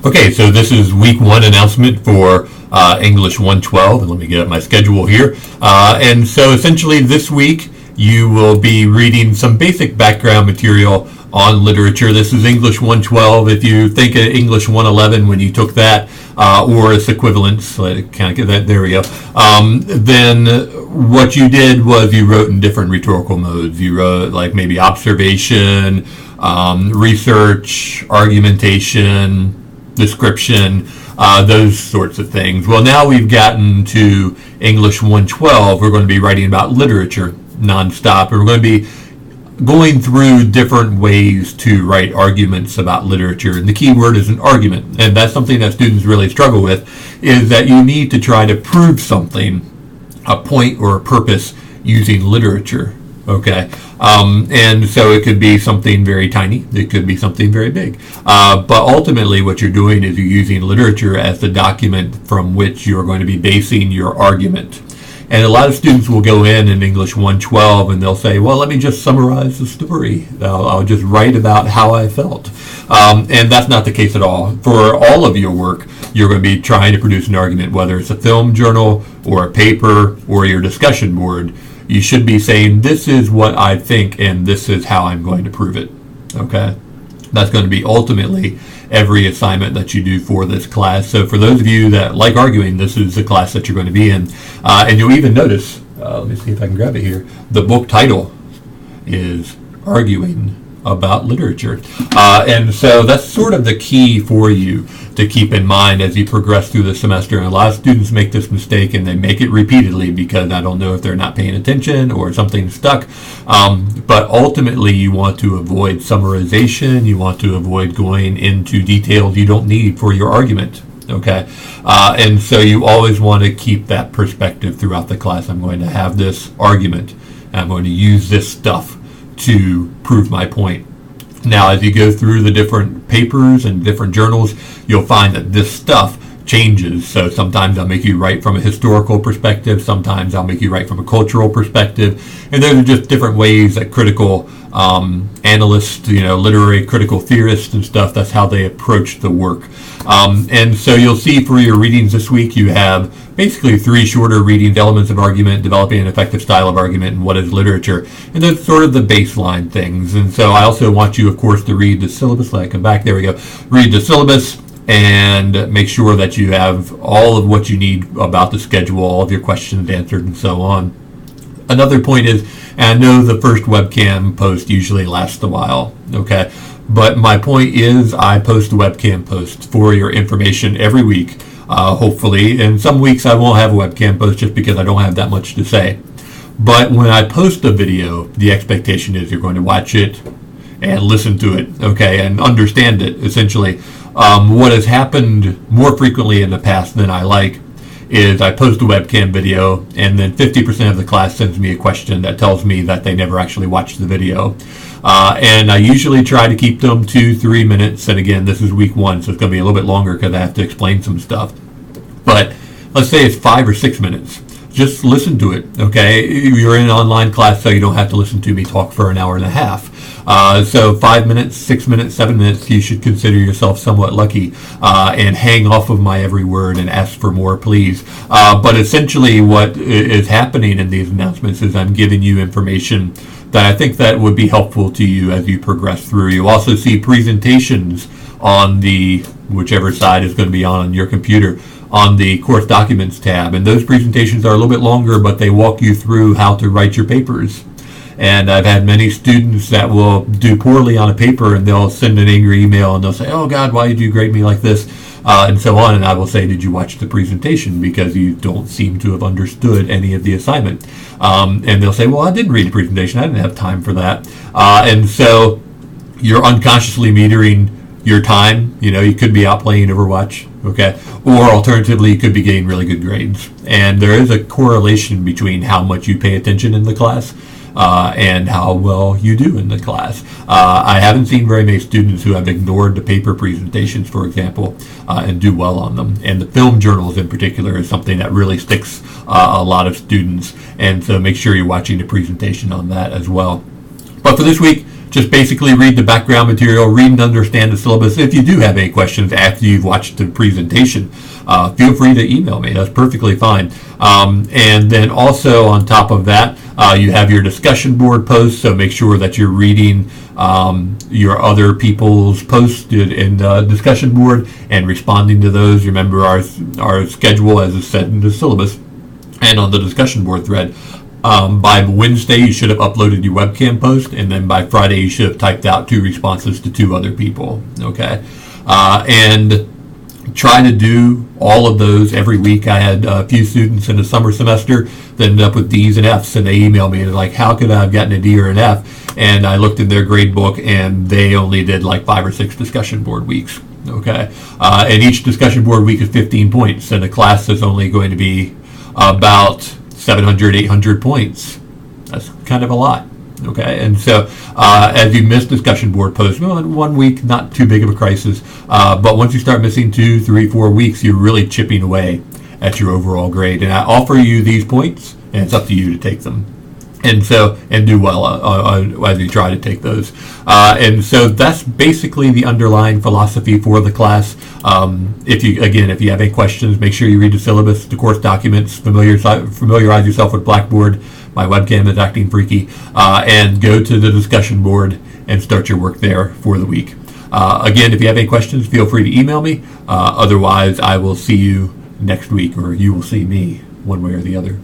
Okay, so this is week one announcement for English 112, and let me get up my schedule here. And so essentially this week you will be reading some basic background material on literature. This is English 112. If you think of English 111 when you took that, or its equivalents, kind of get that, there we go, then what you did was you wrote in different rhetorical modes. You wrote like maybe observation, research, argumentation, description, those sorts of things. Well, now we've gotten to English 112. We're going to be writing about literature nonstop. And we're going to be going through different ways to write arguments about literature. And the key word is an argument. And that's something that students really struggle with, is that you need to try to prove something, a point or a purpose, using literature. Okay, and so it could be something very tiny, it could be something very big, but ultimately what you're doing is you're using literature as the document from which you're going to be basing your argument. And a lot of students will go in English 112 and they'll say, well, let me just summarize the story. I'll just write about how I felt. And that's not the case at all. For all of your work, you're going to be trying to produce an argument, whether it's a film journal or a paper or your discussion board. You should be saying, this is what I think and this is how I'm going to prove it. Okay? That's going to be ultimately every assignment that you do for this class. So for those of you that like arguing, this is the class that you're going to be in. And you'll even notice, let me see if I can grab it here, the book title is Arguing About Literature. And so that's sort of the key for you to keep in mind as you progress through the semester. And a lot of students make this mistake and they make it repeatedly because I don't know if they're not paying attention or something's stuck. But ultimately you want to avoid summarization. You want to avoid going into details you don't need for your argument. Okay, and so you always want to keep that perspective throughout the class. I'm going to have this argument and I'm going to use this stuff to prove my point. Now, as you go through the different papers and different journals, you'll find that this stuff changes. So sometimes I'll make you write from a historical perspective, sometimes I'll make you write from a cultural perspective, and those are just different ways that critical analysts, literary critical theorists and stuff, that's how they approach the work. And so you'll see for your readings this week, you have basically three shorter readings: elements of argument, developing an effective style of argument, and what is literature. And that's sort of the baseline things. And so I also want you, of course, to read the syllabus. Let me come back. There we go. Read the syllabus and make sure that you have all of what you need about the schedule, all of your questions answered, and so on. Another point is, and I know the first webcam post usually lasts a while, okay? But my point is I post webcam posts for your information every week, hopefully. And some weeks I won't have a webcam post just because I don't have that much to say. But when I post a video, the expectation is you're going to watch it and listen to it, okay, and understand it, essentially. What has happened more frequently in the past than I like is I post a webcam video and then 50% of the class sends me a question that tells me that they never actually watched the video. And I usually try to keep them 2-3 minutes. And again, this is week one, so it's going to be a little bit longer because I have to explain some stuff. But let's say it's 5 or 6 minutes. Just listen to it, okay? You're in an online class, so you don't have to listen to me talk for an hour and a half. So 5 minutes, 6 minutes, 7 minutes, you should consider yourself somewhat lucky and hang off of my every word and ask for more, please. But essentially what is happening in these announcements is I'm giving you information that I think that would be helpful to you as you progress through. You also see presentations on the, whichever side is going to be on your computer, on the course documents tab. And those presentations are a little bit longer, but they walk you through how to write your papers. And I've had many students that will do poorly on a paper and they'll send an angry email and they'll say, oh God, why did you grade me like this? And so on. And I will say, did you watch the presentation? Because you don't seem to have understood any of the assignment. And they'll say, well, I didn't read the presentation. I didn't have time for that. And so you're unconsciously metering your time. You could be out playing Overwatch, okay? Or alternatively, you could be getting really good grades. And there is a correlation between how much you pay attention in the class and how well you do in the class. I haven't seen very many students who have ignored the paper presentations, for example, and do well on them. And the film journals in particular is something that really sticks a lot of students. And so make sure you're watching the presentation on that as well. But for this week, just basically read the background material, read and understand the syllabus. If you do have any questions after you've watched the presentation, feel free to email me. That's perfectly fine. And then also on top of that, you have your discussion board posts, so make sure that you're reading your other people's posts in the discussion board and responding to those. Remember our schedule as is set in the syllabus and on the discussion board thread. By Wednesday, you should have uploaded your webcam post, and then by Friday, you should have typed out 2 responses to 2 other people. Okay, and try to do all of those every week. I had a few students in the summer semester that ended up with D's and F's, and they emailed me and they're like, how could I have gotten a D or an F? And I looked in their grade book, and they only did like 5 or 6 discussion board weeks. Okay, and each discussion board week is 15 points, and a class is only going to be about 700, 800 points. That's kind of a lot. Okay, and so as you miss discussion board posts, well, in 1 week, not too big of a crisis, but once you start missing 2, 3, 4 weeks, you're really chipping away at your overall grade. And I offer you these points, and it's up to you to take them. And so, and do well as you try to take those. And so that's basically the underlying philosophy for the class. If you have any questions, make sure you read the syllabus, the course documents, familiarize yourself with Blackboard. My webcam is acting freaky, and go to the discussion board and start your work there for the week. Again, if you have any questions, feel free to email me. Otherwise, I will see you next week, or you will see me one way or the other.